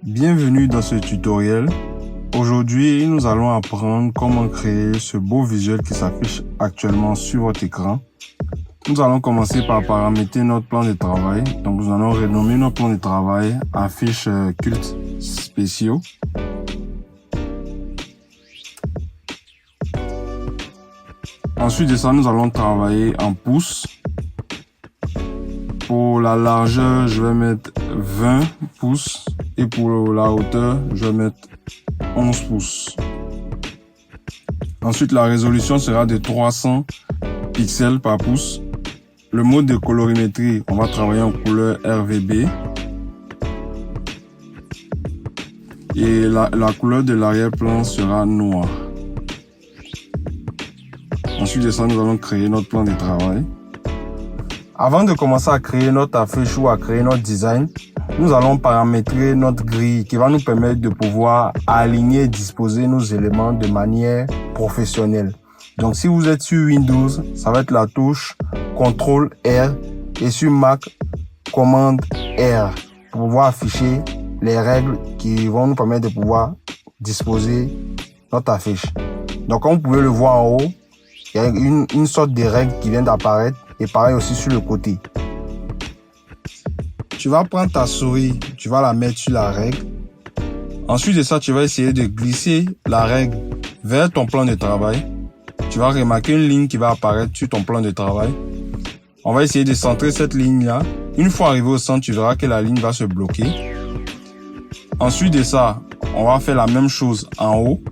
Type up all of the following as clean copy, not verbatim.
Bienvenue dans ce tutoriel. Aujourd'hui, nous allons apprendre comment créer ce beau visuel qui s'affiche actuellement sur votre écran. Nous allons commencer par paramétrer notre plan de travail. Donc, nous allons renommer notre plan de travail à fiche culte spéciaux. Ensuite de ça, nous allons travailler en pouces. Pour la largeur, je vais mettre 20 pouces et pour la hauteur, je vais mettre 11 pouces. Ensuite, la résolution sera de 300 pixels par pouce. Le mode de colorimétrie, on va travailler en couleur RGB. Et la couleur de l'arrière-plan sera noire. Ensuite de ça, nous allons créer notre plan de travail. Avant de commencer à créer notre affiche ou à créer notre design, nous allons paramétrer notre grille qui va nous permettre de pouvoir aligner et disposer nos éléments de manière professionnelle. Donc si vous êtes sur Windows, ça va être la touche CTRL R et sur Mac, commande R pour pouvoir afficher les règles qui vont nous permettre de pouvoir disposer notre affiche. Donc comme vous pouvez le voir en haut, il y a une sorte de règle qui vient d'apparaître et pareil aussi sur le côté. Tu vas prendre ta souris, tu vas la mettre sur la règle. Ensuite de ça, tu vas essayer de glisser la règle vers ton plan de travail. Tu vas remarquer une ligne qui va apparaître sur ton plan de travail. On va essayer de centrer cette ligne-là. Une fois arrivé au centre, tu verras que la ligne va se bloquer. Ensuite de ça, on va faire la même chose en haut.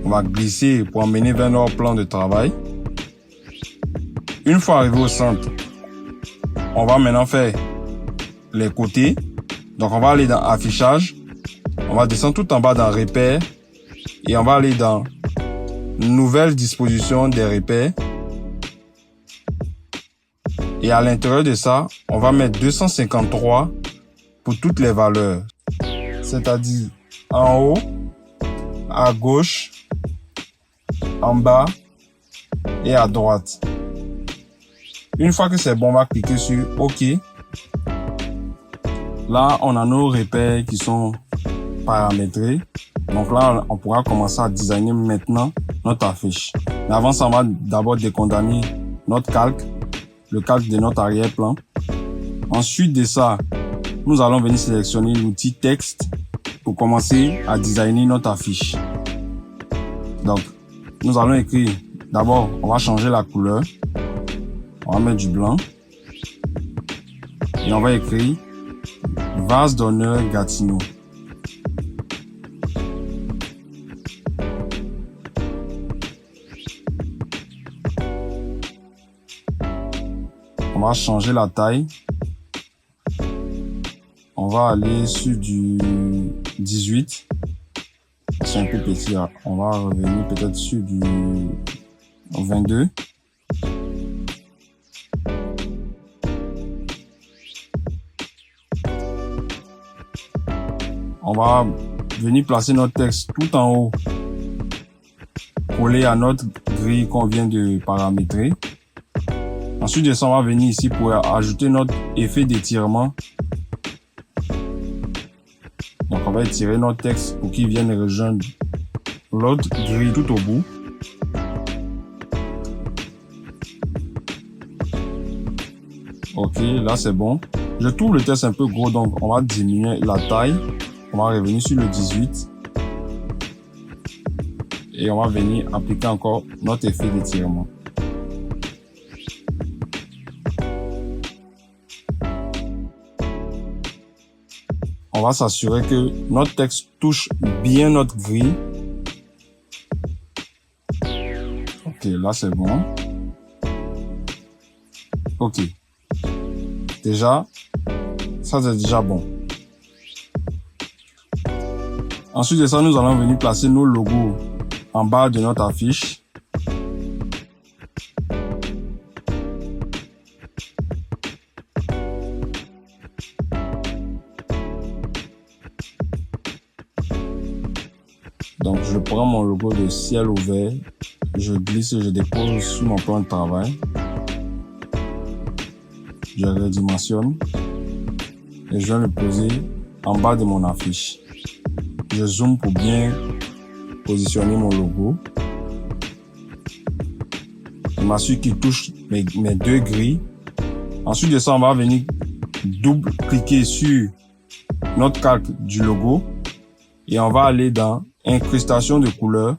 On va glisser pour emmener vers notre plan de travail. Une fois arrivé au centre, on va maintenant faire les côtés. Donc, on va aller dans affichage. On va descendre tout en bas dans repères. Et on va aller dans nouvelle disposition des repères. Et à l'intérieur de ça, on va mettre 253 pour toutes les valeurs. C'est-à-dire en haut, à gauche, en bas et à droite. Une fois que c'est bon, on va cliquer sur OK. Là, on a nos repères qui sont paramétrés. Donc là, on pourra commencer à designer maintenant notre affiche. Mais avant ça, on va d'abord décondamner notre calque, le calque de notre arrière-plan. Ensuite de ça, nous allons venir sélectionner l'outil texte pour commencer à designer notre affiche. Donc, nous allons écrire, d'abord, on va changer la couleur. On va mettre du blanc. Et on va écrire Vase d'honneur Gatineau. On va changer la taille. On va aller sur du 18. C'est un peu petit là. On va revenir peut-être sur du 22. On va venir placer notre texte tout en haut, collé à notre grille qu'on vient de paramétrer. Ensuite de ça, on va venir ici pour ajouter notre effet d'étirement. Donc on va étirer notre texte pour qu'il vienne rejoindre l'autre grille tout au bout. Ok, là c'est bon. Je trouve le texte un peu gros, donc on va diminuer la taille. On va revenir sur le 18 et on va venir appliquer encore notre effet d'étirement. On va s'assurer que notre texte touche bien notre grille. Ok, là c'est bon. Ok. Déjà, ça c'est déjà bon. Ensuite de ça, nous allons venir placer nos logos en bas de notre affiche. Donc, je prends mon logo de ciel ouvert, je glisse et je dépose sur mon plan de travail. Je redimensionne et je vais le poser en bas de mon affiche. Je zoome pour bien positionner mon logo. Je m'assure qu'il touche mes deux grilles. Ensuite de ça, on va venir double-cliquer sur notre calque du logo et on va aller dans incrustation de couleurs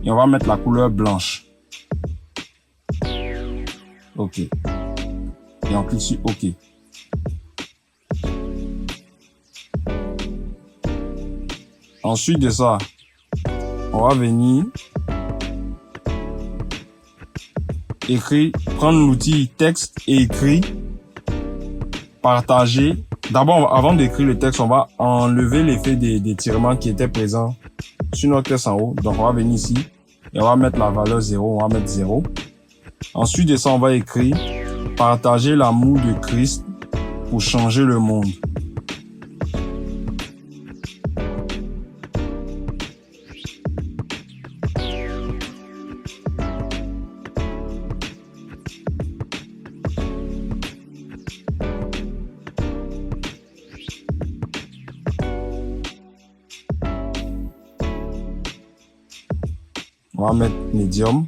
et on va mettre la couleur blanche. OK. Et on clique sur OK. Ensuite de ça, on va venir prendre l'outil texte et écrit, partager. D'abord, avant d'écrire le texte, on va enlever l'effet d'étirement qui était présent sur notre texte en haut. Donc, on va venir ici et on va mettre la valeur 0. On va mettre 0. Ensuite de ça, on va écrire partager l'amour de Christ pour changer le monde. On va mettre médium.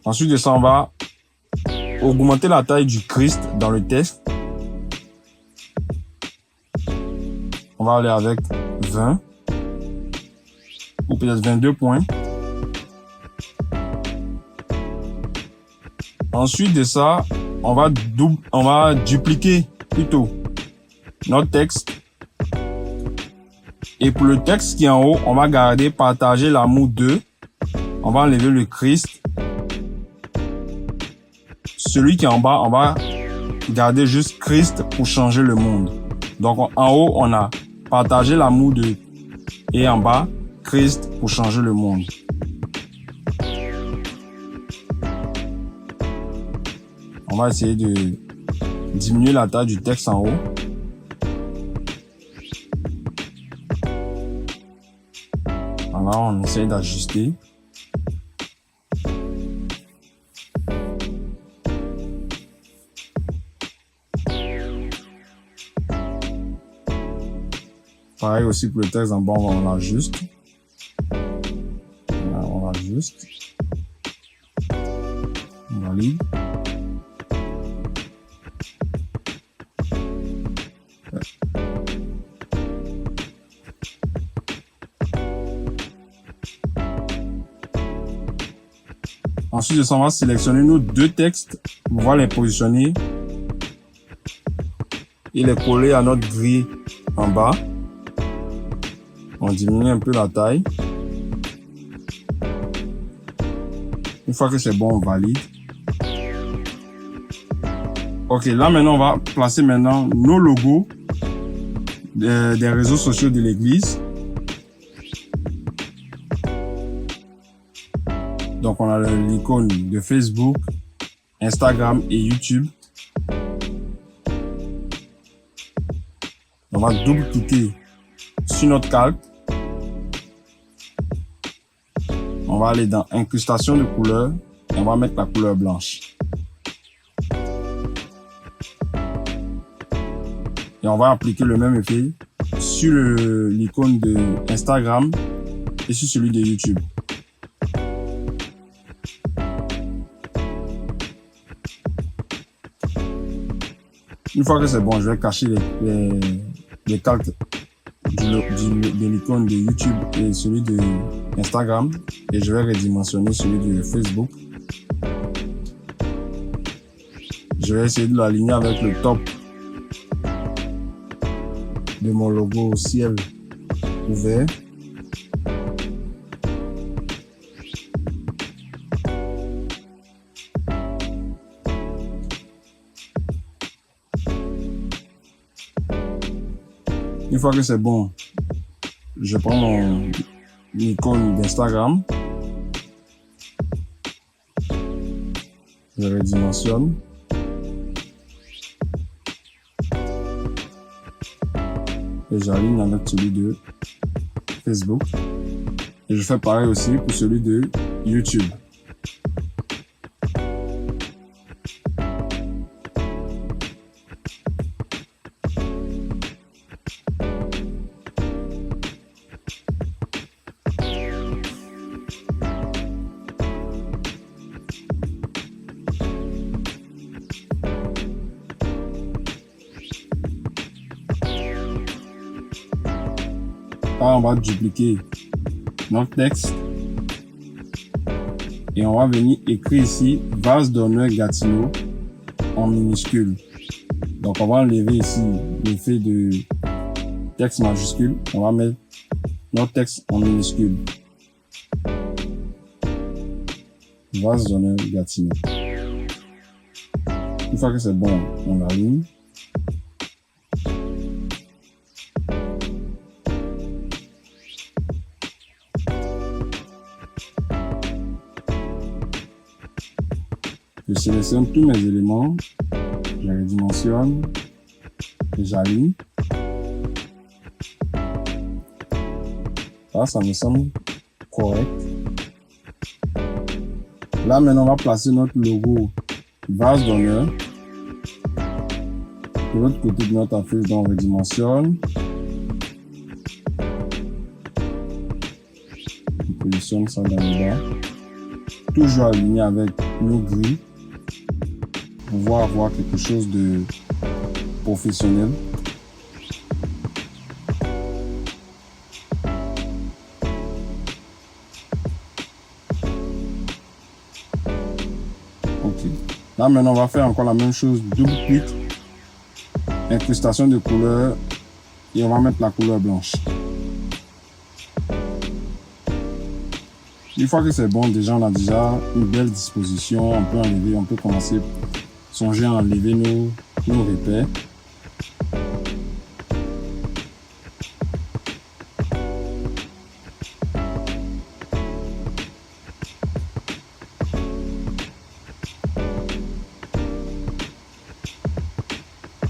Ensuite de ça, on va augmenter la taille du Christ dans le texte. On va aller avec 20 ou peut-être 22 points. Ensuite de ça, on va dupliquer plutôt notre texte. Et pour le texte qui est en haut, on va garder partager l'amour de. On va enlever le Christ. Celui qui est en bas, on va garder juste Christ pour changer le monde. Donc en haut, on a partager l'amour de. Et en bas, Christ pour changer le monde. On va essayer de diminuer la taille du texte en haut. Voilà, on essaie d'ajuster. Pareil aussi pour le texte en bas, on l'ajuste. On l'ajuste. On valide. Ensuite, on va sélectionner nos deux textes pour pouvoir les positionner et les coller à notre grille en bas. On diminue un peu la taille. Une fois que c'est bon, on valide. Ok, là maintenant, on va placer maintenant nos logos des réseaux sociaux de l'église. Donc, on a l'icône de Facebook, Instagram et YouTube. On va double-cliquer sur notre calque. On va aller dans incrustation de couleurs et on va mettre la couleur blanche. Et on va appliquer le même effet sur l'icône de Instagram et sur celui de YouTube. Une fois que c'est bon, je vais cacher les calques de l'icône de YouTube et celui de Instagram et je vais redimensionner celui de Facebook. Je vais essayer de l'aligner avec le top de mon logo au ciel ouvert. Une fois que c'est bon, je prends mon icône d'Instagram. Je redimensionne. Et j'aligne avec celui de Facebook. Et je fais pareil aussi pour celui de YouTube. Là, on va dupliquer notre texte. Et on va venir écrire ici Vase d'honneur Gatineau en minuscule. Donc, on va enlever ici l'effet de texte majuscule. On va mettre notre texte en minuscule. Vase d'honneur Gatineau. Une fois que c'est bon, on l'aligne. Je sélectionne tous mes éléments, je les dimensionne et j'aligne. Là, ça me semble correct. Là, maintenant, on va placer notre logo Vase d'honneur. De l'autre côté de notre affiche, on redimensionne. On positionne ça dans le bas. Toujours aligné avec nos grilles. On va avoir quelque chose de professionnel. Ok. Là maintenant on va faire encore la même chose, double clic, incrustation de couleur et on va mettre la couleur blanche. Une fois que c'est bon, déjà on a déjà une belle disposition, on peut enlever, on peut commencer songer à enlever nos repères.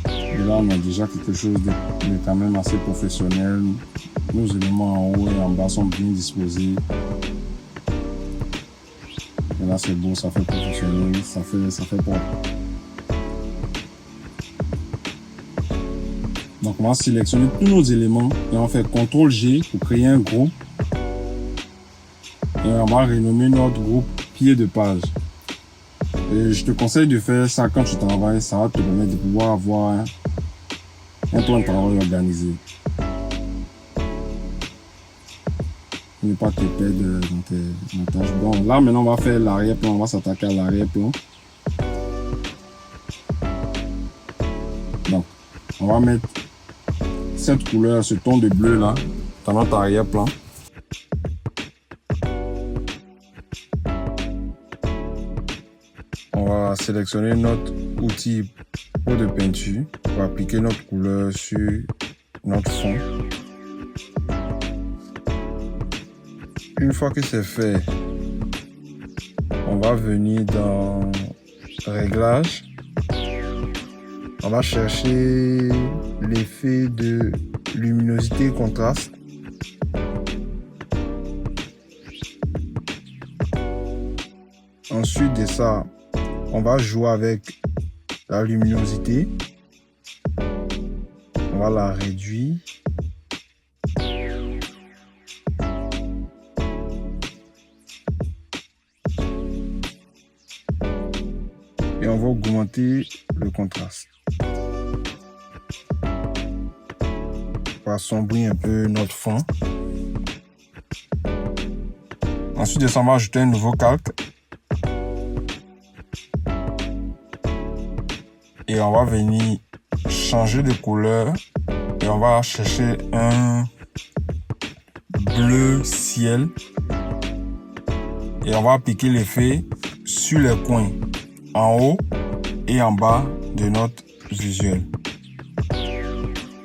Et là on a déjà quelque chose de quand même assez professionnel. Nos éléments en haut et en bas sont bien disposés. Et là c'est beau, ça fait professionnel, ça fait propre. Donc on va sélectionner tous nos éléments et on fait CTRL G pour créer un groupe. Et on va renommer notre groupe pied de page. Et je te conseille de faire ça quand tu travailles, ça va te permettre de pouvoir avoir un plan de travail organisé. Ne pas te perdre dans tes tâches. Bon, là maintenant on va faire l'arrière-plan, on va s'attaquer à l'arrière-plan. Donc, on va mettre cette couleur, ce ton de bleu là, dans notre arrière-plan. On va sélectionner notre outil pot de peinture pour appliquer notre couleur sur notre fond. Une fois que c'est fait, on va venir dans Réglages. On va chercher l'effet de luminosité et contraste. Ensuite de ça, on va jouer avec la luminosité. On va la réduire. Et on va augmenter le contraste. On va assombrir un peu notre fond. Ensuite de ça, on va ajouter un nouveau calque. Et on va venir changer de couleur. Et on va chercher un bleu ciel. Et on va appliquer l'effet sur les coins, en haut et en bas de notre visuel.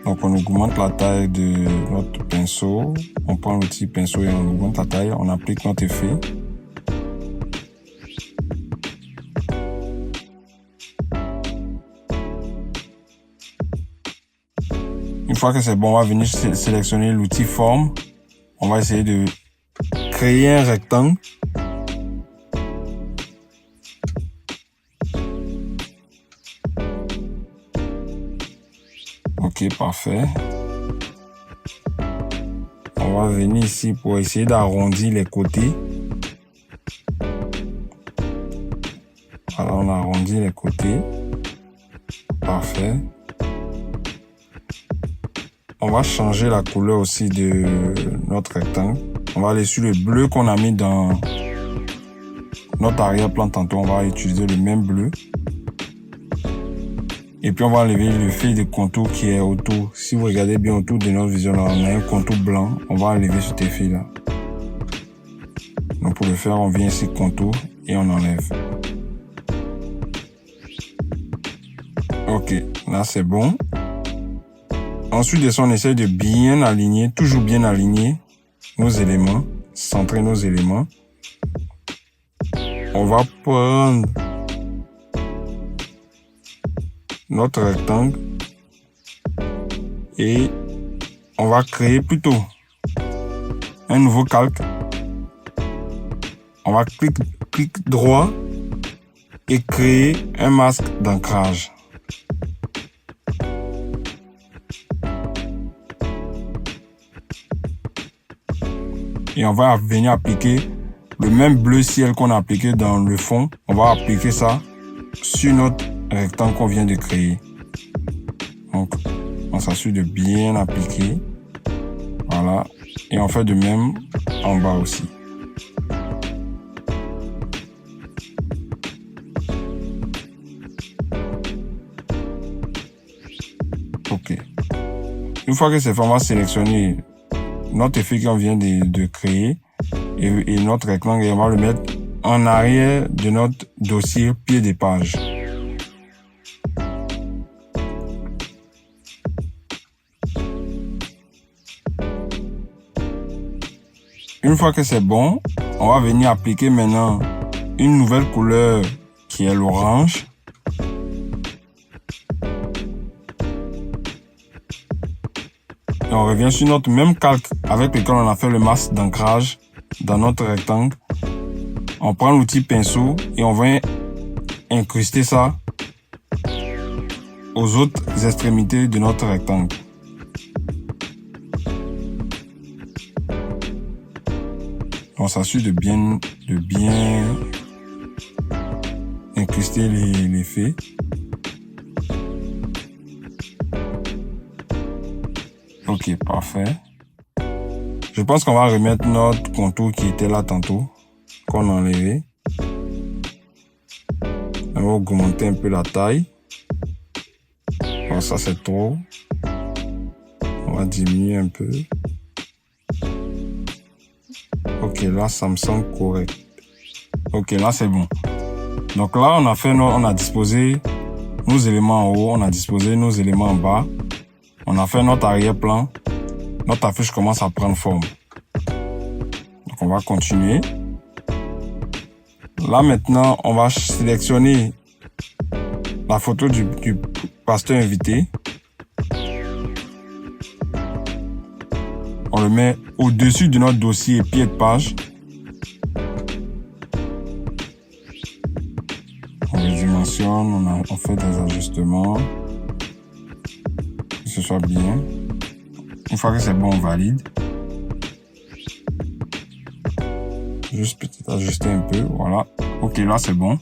Donc on augmente la taille de notre pinceau. On prend l'outil pinceau et on augmente la taille. On applique notre effet. Une fois que c'est bon, on va venir sélectionner l'outil forme. On va essayer de créer un rectangle. Ok, parfait. On va venir ici pour essayer d'arrondir les côtés. Voilà, on arrondit les côtés. Parfait. on va changer la couleur aussi de notre rectangle. On va aller sur le bleu qu'on a mis dans notre arrière-plan tantôt. On va utiliser le même bleu. Et puis on va enlever le fil de contour qui est autour. Si vous regardez bien autour de notre vision, là, on a un contour blanc. On va enlever ce fil là. Donc pour le faire, on vient ici contour et on enlève. Ok, là c'est bon. Ensuite de ça, on essaie de bien aligner, toujours bien aligner nos éléments, centrer nos éléments. On va prendre notre rectangle et on va créer plutôt un nouveau calque. On va clic droit et créer un masque d'ancrage. Et on va venir appliquer le même bleu ciel qu'on a appliqué dans le fond. On va appliquer ça sur notre rectangle qu'on vient de créer. Donc, on s'assure de bien appliquer. Voilà. Et on fait de même en bas aussi. Ok. Une fois que c'est fait, on va sélectionner notre effet qu'on vient de créer et notre rectangle et on va le mettre en arrière de notre dossier pied des pages. Une fois que c'est bon, on va venir appliquer maintenant une nouvelle couleur qui est l'orange. Et on revient sur notre même calque avec lequel on a fait le masque d'ancrage dans notre rectangle. On prend l'outil pinceau et on va incruster ça aux autres extrémités de notre rectangle. On s'assure de bien incruster les faits. Ok, parfait. Je pense qu'on va remettre notre contour qui était là tantôt, qu'on a enlevé. On va augmenter un peu la taille. Bon, ça c'est trop. On va diminuer un peu. Ok, là ça me semble correct. Ok, là c'est bon. Donc là on a disposé nos éléments en haut, on a disposé nos éléments en bas. On a fait notre arrière-plan. Notre affiche commence à prendre forme. Donc on va continuer. Là maintenant, on va sélectionner la photo du pasteur invité. On le met au-dessus de notre dossier pied de page. On les dimensionne, on fait des ajustements. Que ce soit bien. Une fois que c'est bon, on valide. Juste peut-être ajuster un peu, voilà. Ok, là c'est bon.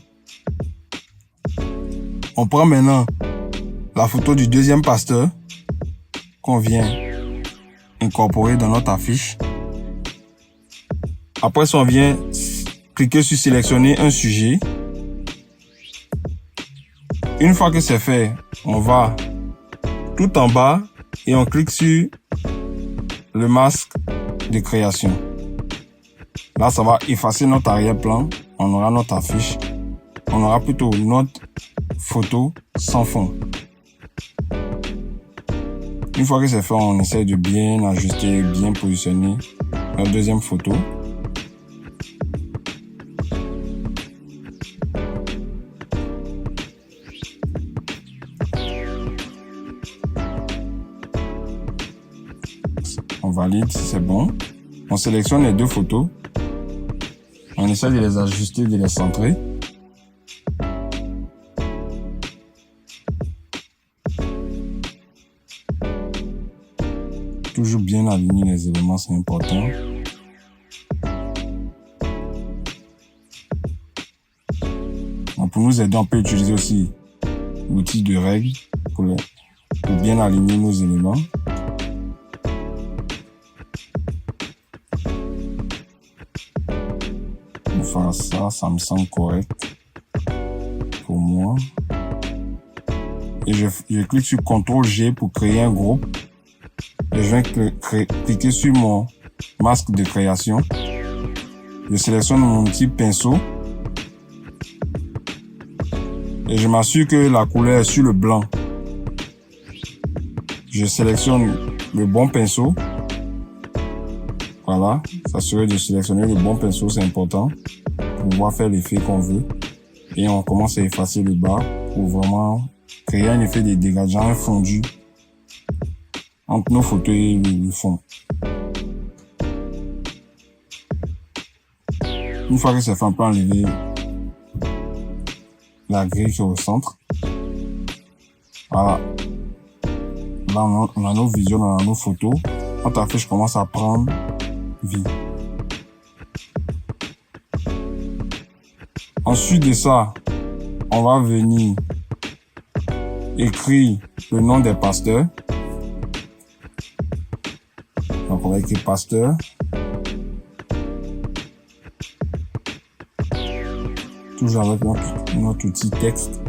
On prend maintenant la photo du deuxième pasteur qu'on vient incorporer dans notre affiche. Après ça, on vient cliquer sur sélectionner un sujet. Une fois que c'est fait, on va tout en bas et on clique sur le masque de création. Là, ça va effacer notre arrière-plan. On aura notre affiche. On aura plutôt notre photo sans fond. Une fois que c'est fait, on essaie de bien ajuster, bien positionner notre deuxième photo. On valide si c'est bon. On sélectionne les deux photos. On essaie de les ajuster, de les centrer. Toujours bien aligner les éléments, c'est important. Donc pour nous aider, on peut utiliser aussi l'outil de règle pour bien aligner nos éléments. Voilà, ça me semble correct pour moi. Et je clique sur CTRL-G pour créer un groupe. Et je vais cliquer sur mon masque de création. Je sélectionne mon petit pinceau. Et je m'assure que la couleur est sur le blanc. Je sélectionne le bon pinceau. Voilà, s'assurer de sélectionner le bon pinceau, c'est important pour pouvoir faire l'effet qu'on veut. Et on commence à effacer le bas pour vraiment créer un effet de dégageant, un fondu entre nos photos et le fond. Une fois que c'est fait, on peut enlever la grille qui est au centre. Voilà. Là, on a nos visuels, on a nos photos. Notre affiche commence à prendre vie. Ensuite de ça, on va venir écrire le nom des pasteurs. Donc, on va écrire pasteur. Toujours avec notre outil texte.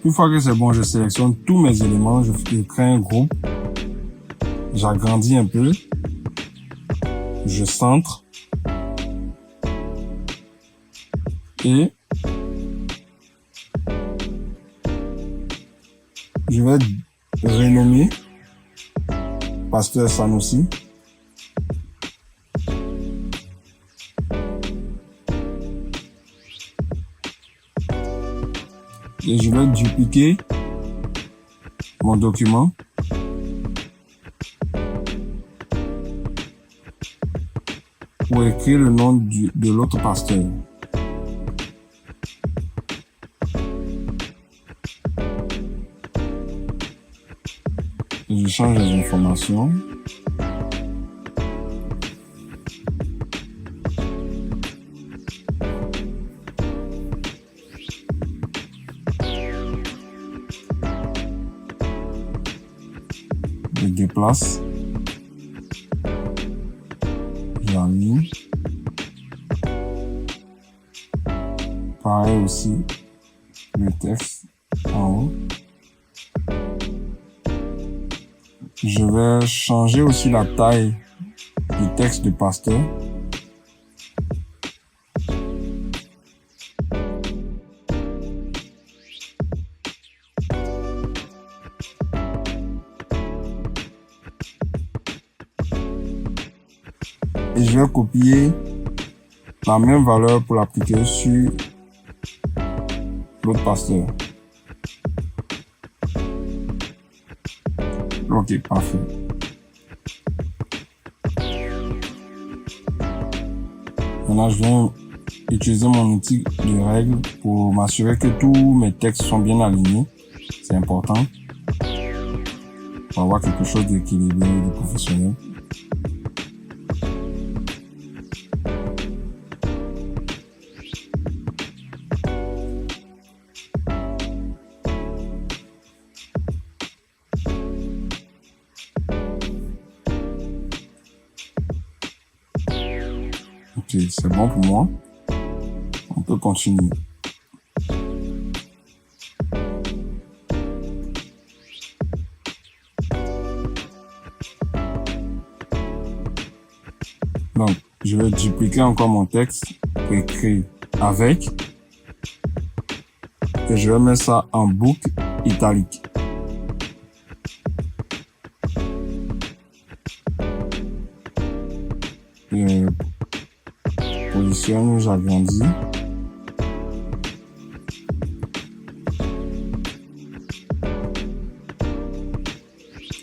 Une fois que c'est bon, je sélectionne tous mes éléments, je crée un groupe, j'agrandis un peu, je centre et je vais renommer Pasteur Sanoussi. Et je vais dupliquer mon document. Pour écrire le nom de l'autre pasteur. Je change les informations. Je déplace. J'aligne. Pareil aussi, le texte en haut. Je vais changer aussi la taille du texte de pasteur. Et je vais copier la même valeur pour l'appliquer sur l'autre pasteur. Ok, parfait. Maintenant, je viens utiliser mon outil de règle pour m'assurer que tous mes textes sont bien alignés. C'est important pour avoir quelque chose d'équilibré et de professionnel. Ok, c'est bon pour moi. On peut continuer. Donc, je vais dupliquer encore mon texte pour écrire avec. Et je vais mettre ça en boucle italique. Je positionne, j'agrandis.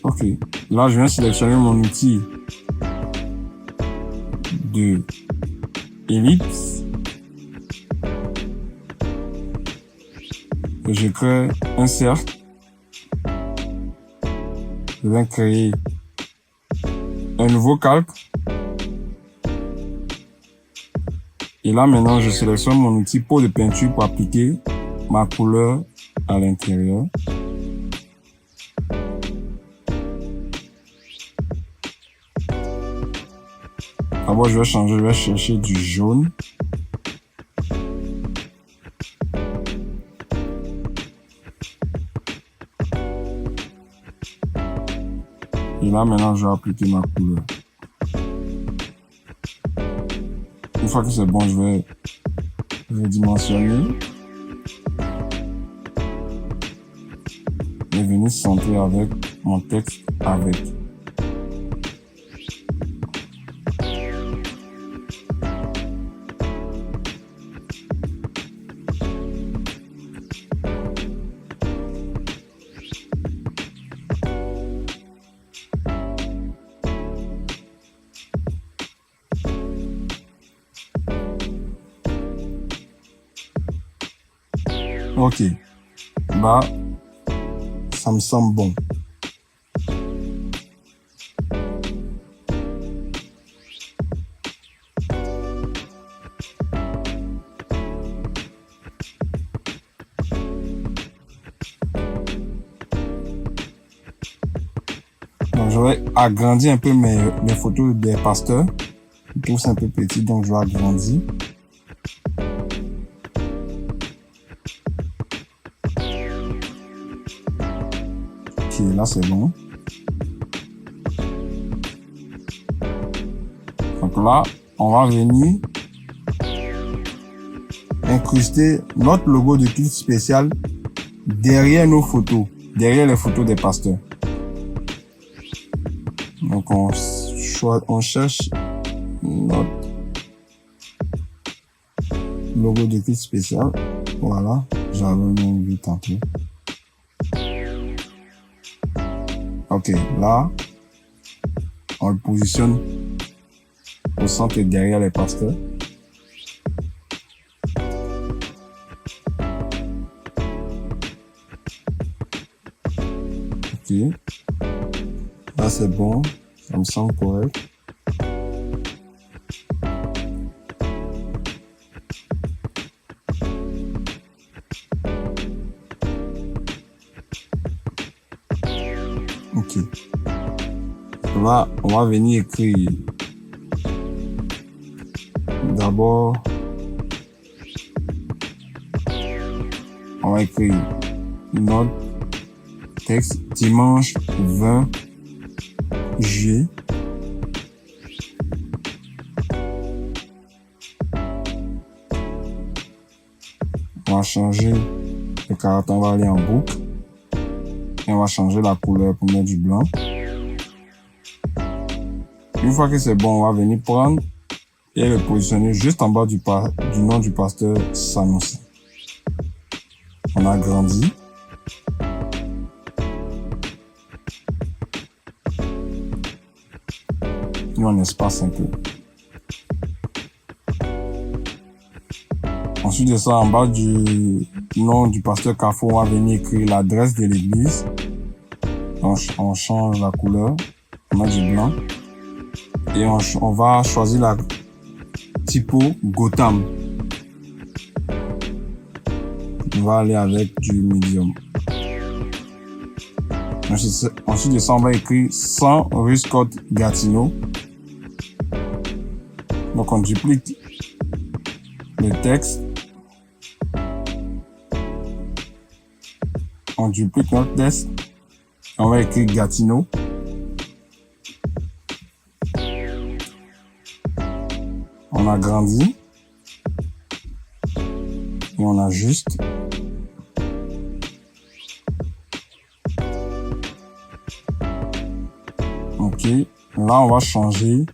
Ok, là je viens sélectionner mon outil de ellipse et je crée un cercle. Je vais créer un nouveau calque et là maintenant je sélectionne mon outil pot de peinture pour appliquer ma couleur à l'intérieur. D'abord, je vais chercher du jaune. Et là, maintenant, je vais appliquer ma couleur. Une fois que c'est bon, je vais dimensionner. Et venir centrer avec mon texte avec. Ok, bah, ça me semble bon. Donc, je vais agrandir un peu mes photos des pasteurs. Je trouve c'est un peu petit, donc je vais agrandir. Ok, là c'est bon. Donc là, on va venir incruster notre logo de culte spécial derrière nos photos, derrière les photos des pasteurs. Donc on cherche notre logo de culte spécial. Voilà, j'avais mis vu tantôt. Ok, là, on le positionne au centre et derrière les pasteurs. Ok, là c'est bon, ça me semble correct. Ok. Là, on va venir écrire. D'abord, on va écrire notre texte dimanche 20 juillet. On va changer le caractère, on va aller en boucle. Et on va changer la couleur pour mettre du blanc. Une fois que c'est bon, on va venir prendre et le positionner juste en bas du nom du pasteur Sanusi. On agrandit. Et on espace un peu. Ensuite de ça, en bas du nom du pasteur Carrefour, on va venir écrire l'adresse de l'église. On change la couleur, on met du blanc. Et on va choisir la typo Gotham. On va aller avec du medium. Ensuite de ça, on va écrire 100 rue Scott Gatineau. Donc on duplique le texte. On duplique notre texte. On va écrire Gatineau. On agrandit. Et on ajuste. Ok. Là, on va changer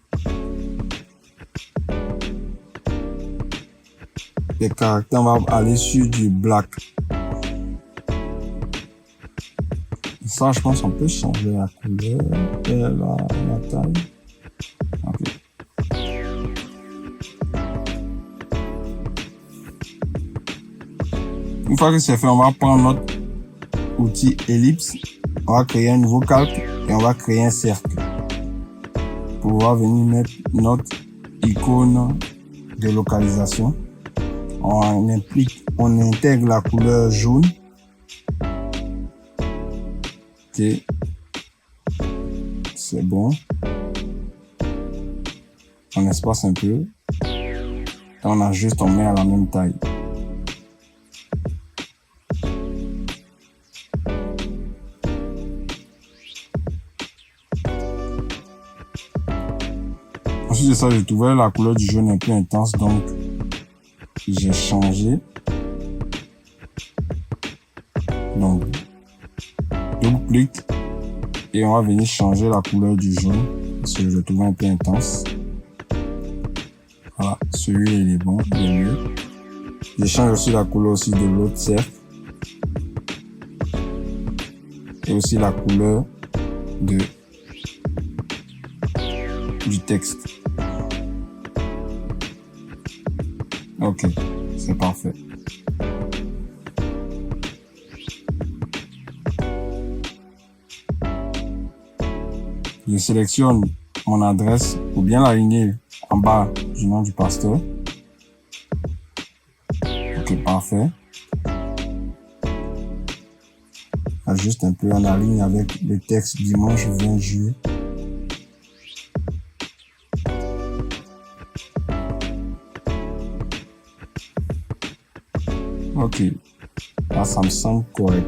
les caractères. On va aller sur du black. Ça, je pense qu'on peut changer la couleur et la taille. Ok. Une fois que c'est fait, on va prendre notre outil ellipse. On va créer un nouveau calque et on va créer un cercle. Pour pouvoir venir mettre notre icône de localisation. On intègre la couleur jaune. Ok. C'est bon. On espace un peu. Et on ajuste, on met à la même taille. Ensuite de ça, je trouvais la couleur du jaune un peu intense, donc j'ai changé. Donc, double-clic et on va venir changer la couleur du jaune parce que je le trouvais un peu intense. Voilà, celui-là il est bon, il est mieux. Je change aussi la couleur aussi de l'autre cercle et aussi la couleur du texte. Ok, c'est parfait. Je sélectionne mon adresse pour bien l'aligner en bas du nom du pasteur. Ok, parfait. Ajuste un peu en aligne avec le texte dimanche 20 juillet. Ok, là ça me semble correct.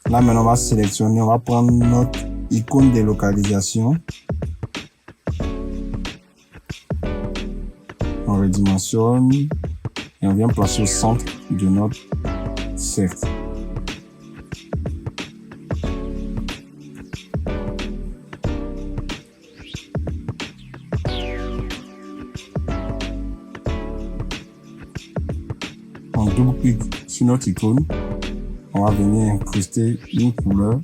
Là maintenant on va sélectionner, on va prendre notre icône de localisation. On redimensionne et on vient placer au centre de notre cercle. On double-clique sur notre icône. On va venir incruster une couleur.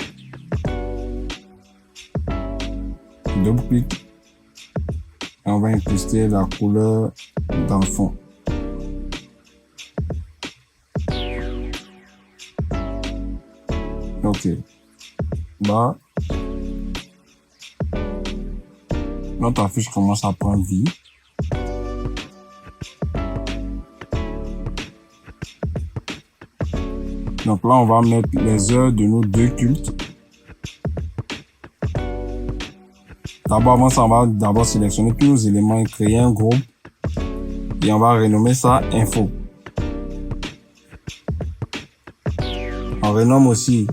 Double-clic. Et on va incruster la couleur dans le fond. Ok. Là, notre affiche commence à prendre vie. Donc là, on va mettre les heures de nos deux cultes. D'abord, avant ça, on va d'abord sélectionner tous nos éléments et créer un groupe. Et on va renommer ça info. On renomme aussi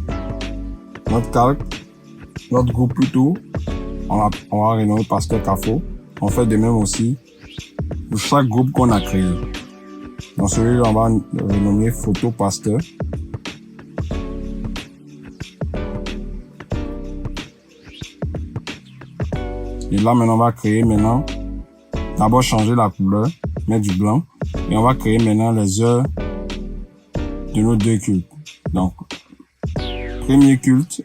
notre calque, notre groupe plutôt. On va renommer Pasteur Cafo. On fait de même aussi pour chaque groupe qu'on a créé. Dans celui-là, on va renommer Photo Pasteur. Et là, maintenant, on va créer d'abord changer la couleur, mettre du blanc. Et on va créer maintenant les heures de nos deux cultes. Donc, premier culte.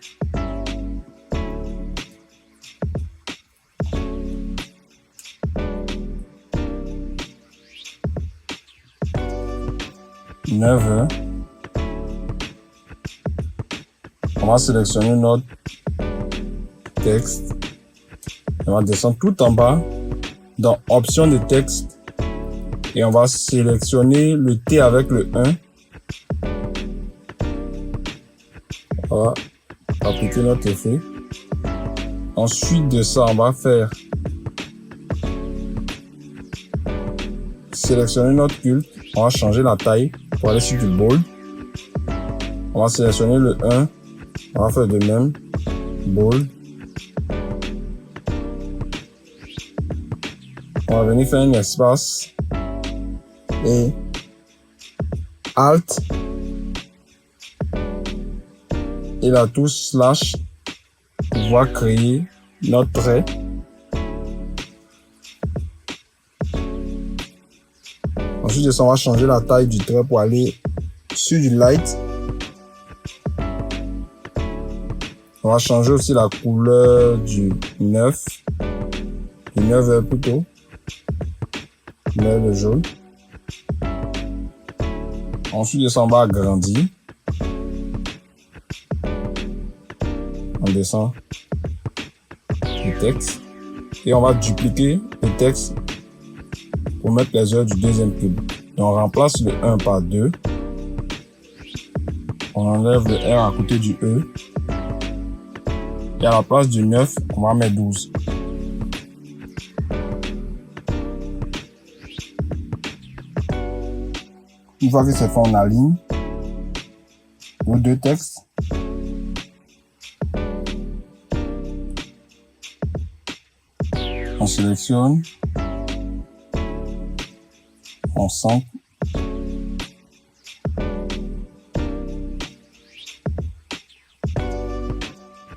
« 9 heures. On va sélectionner notre texte. On va descendre tout en bas dans option de texte et on va sélectionner le T avec le 1. On va appliquer notre effet. Ensuite de ça, on va faire sélectionner notre culte. On va changer la taille pour aller sur du bold. On va sélectionner le 1. On va faire de même. Bold. On va venir faire un espace et Alt et la touche slash pour pouvoir créer notre trait. Ensuite de ça, on va changer la taille du trait pour aller sur du light. On va changer aussi la couleur du 9. Du 9 plutôt. 9 le jaune. Ensuite de ça, on va agrandir. On descend le texte. Et on va dupliquer le texte pour mettre les heures du deuxième cube. Donc on remplace le 1 par 2. On enlève le R à côté du E. Et à la place du 9, on va mettre 12. Une fois que c'est fait, on aligne nos deux textes. On sélectionne. On centre.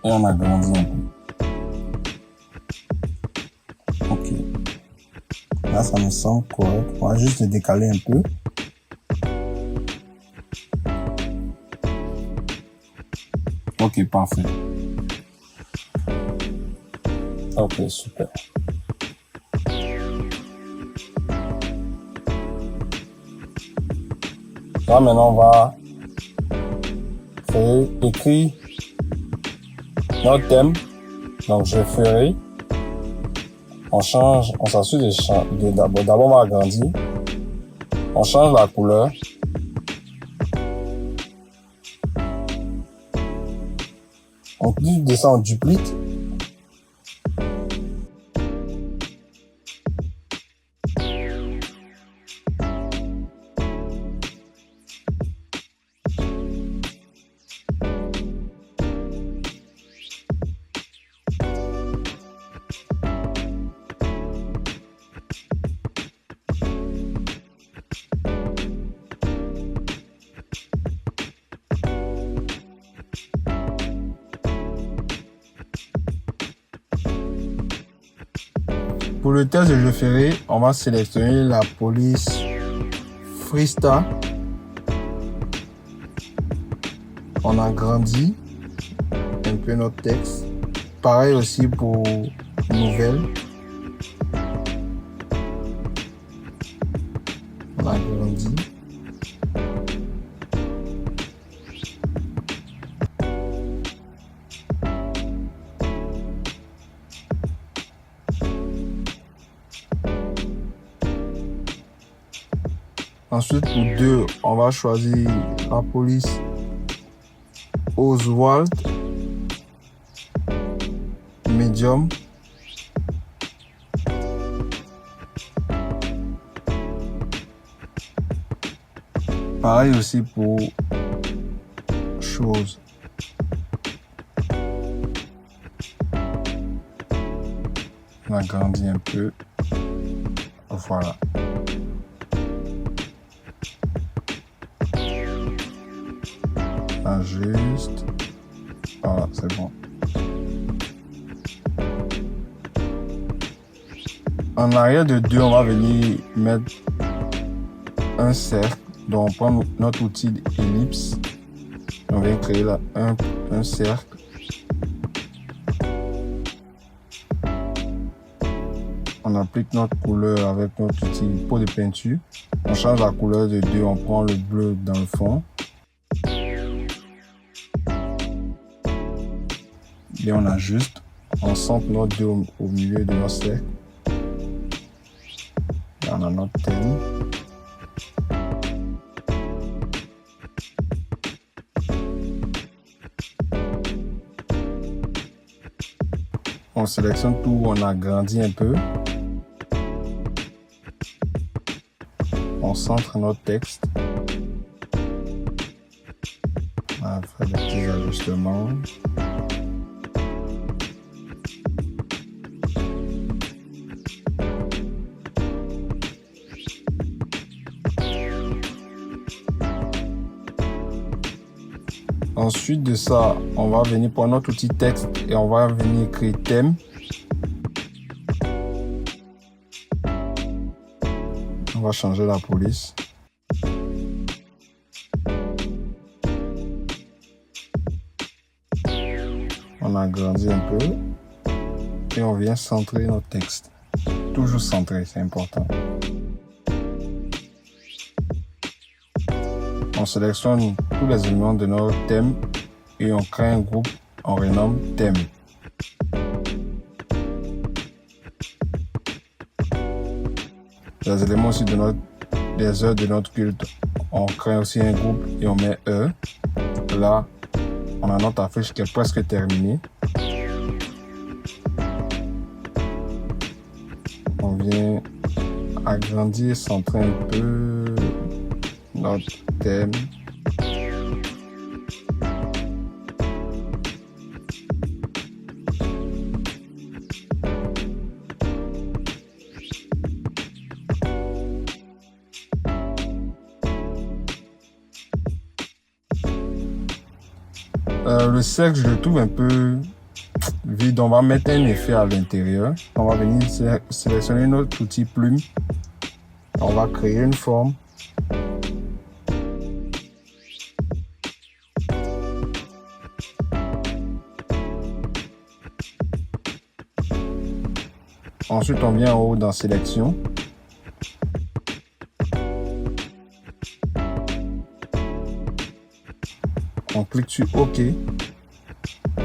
Et on agrandit un peu. Ok. Là, ça me semble correct. On va juste le décaler un peu. Ok, parfait. Ok, super. Là, maintenant, on va écrire notre thème. Donc, je ferai. On change, on s'assure de d'abord, on va agrandir. On change la couleur. On descend, on duplique. Pour le test de je ferai, on va sélectionner la police Freestar. On agrandit un peu notre texte. Pareil aussi pour nouvelle. On agrandit. Ensuite, pour 2, on va choisir la police Oswald Medium. Pareil aussi pour chose. On agrandit un peu. Voilà. Juste. Voilà, c'est bon. En arrière de 2, on va venir mettre un cercle. Donc, on prend notre outil d'ellipse. On vient créer là un cercle. On applique notre couleur avec notre outil pot de peinture. On change la couleur de 2, on prend le bleu dans le fond. Et on ajuste, on centre notre 2 au milieu de notre cercle. Et on a notre thème. On sélectionne tout, on agrandit un peu. On centre notre texte. On va faire des petits ajustements. Ensuite de ça, on va venir prendre notre outil texte et on va venir écrire thème. On va changer la police. On agrandit un peu et on vient centrer notre texte. Toujours centré, c'est important. On sélectionne tous les éléments de notre thème et on crée un groupe, on renomme thème. Les éléments aussi des heures de notre culte, on crée aussi un groupe et on met heure. Là, on a notre affiche qui est presque terminée. On vient agrandir, centrer un peu notre thème. Le cercle, je le trouve un peu vide. On va mettre un effet à l'intérieur. On va venir sélectionner notre outil plume. On va créer une forme. Ensuite, on vient en haut dans sélection. On clique sur OK.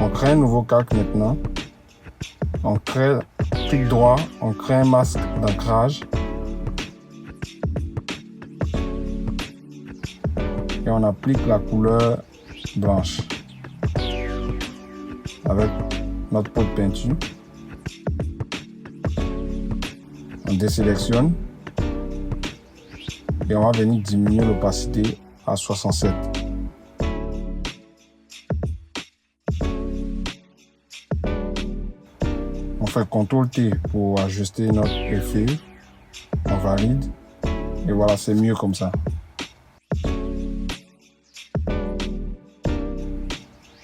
On crée un nouveau calque maintenant. On clique droit, on crée un masque d'ancrage. Et on applique la couleur blanche avec notre pot de peinture. On désélectionne et on va venir diminuer l'opacité à 67. On fait CTRL-T pour ajuster notre effet. On valide. Et voilà, c'est mieux comme ça.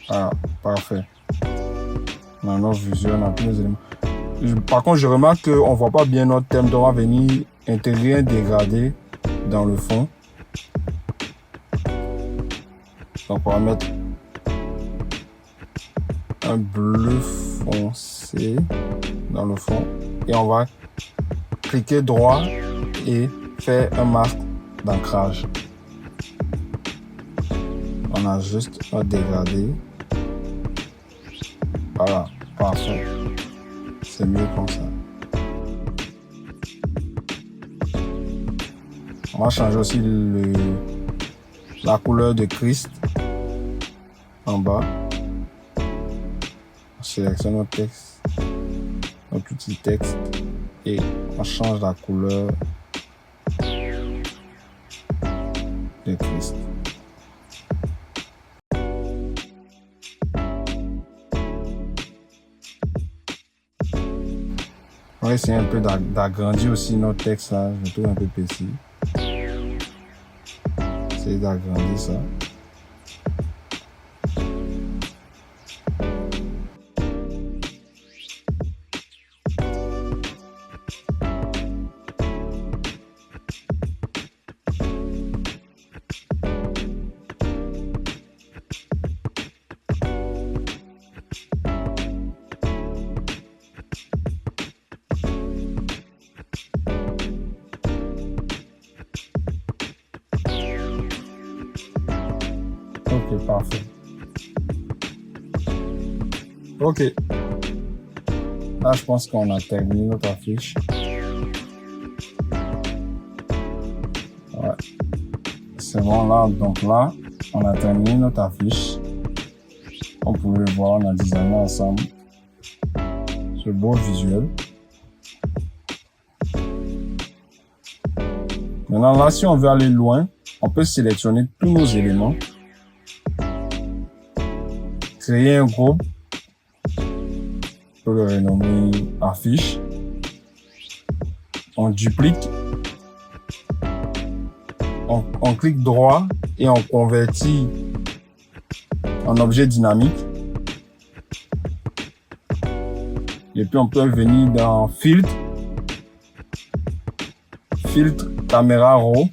Ah, parfait. On a notre visuel, on a tous les éléments. Par contre, je remarque qu'on ne voit pas bien notre thème. Donc, on va venir intégrer un dégradé dans le fond. Donc, on va mettre un bleu foncé dans le fond. Et on va cliquer droit et faire un masque d'ancrage. On ajuste notre dégradé. Voilà, parfait. C'est mieux comme ça. On va changer aussi la couleur de Christ en bas. On sélectionne notre texte, notre outil texte et on change la couleur de Christ. On va essayer un peu d'agrandir aussi notre texte là, je trouve un peu petit. Essayer d'agrandir ça. Ok, parfait. Ok. Là, je pense qu'on a terminé notre affiche. Ouais. C'est bon, là. Donc là, on a terminé notre affiche. Comme vous pouvez le voir, on a designé ensemble ce beau visuel. Maintenant, là, si on veut aller loin, on peut sélectionner tous nos éléments. Créer un groupe, on peut le renommer affiche. On duplique, on clique droit et on convertit en objet dynamique. Et puis on peut venir dans filtre, caméra raw.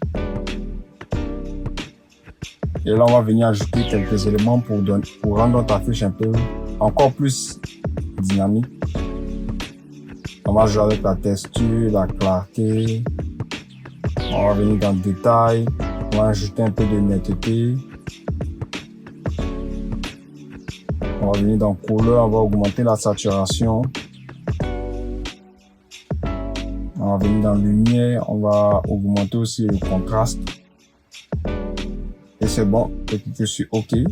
Et là, on va venir ajouter quelques éléments pour rendre ta fiche un peu encore plus dynamique. On va jouer avec la texture, la clarté. On va venir dans le détail. On va ajouter un peu de netteté. On va venir dans couleur. On va augmenter la saturation. On va venir dans lumière. On va augmenter aussi le contraste. Et c'est bon. Et puis je suis OK. Et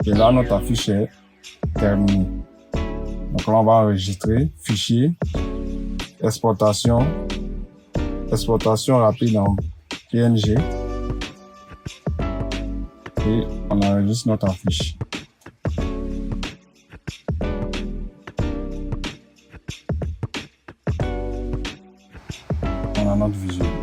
là, notre affiche est terminée. Donc là, on va enregistrer. Fichier. Exportation rapide en PNG. Et on enregistre notre affiche. On a notre visuel.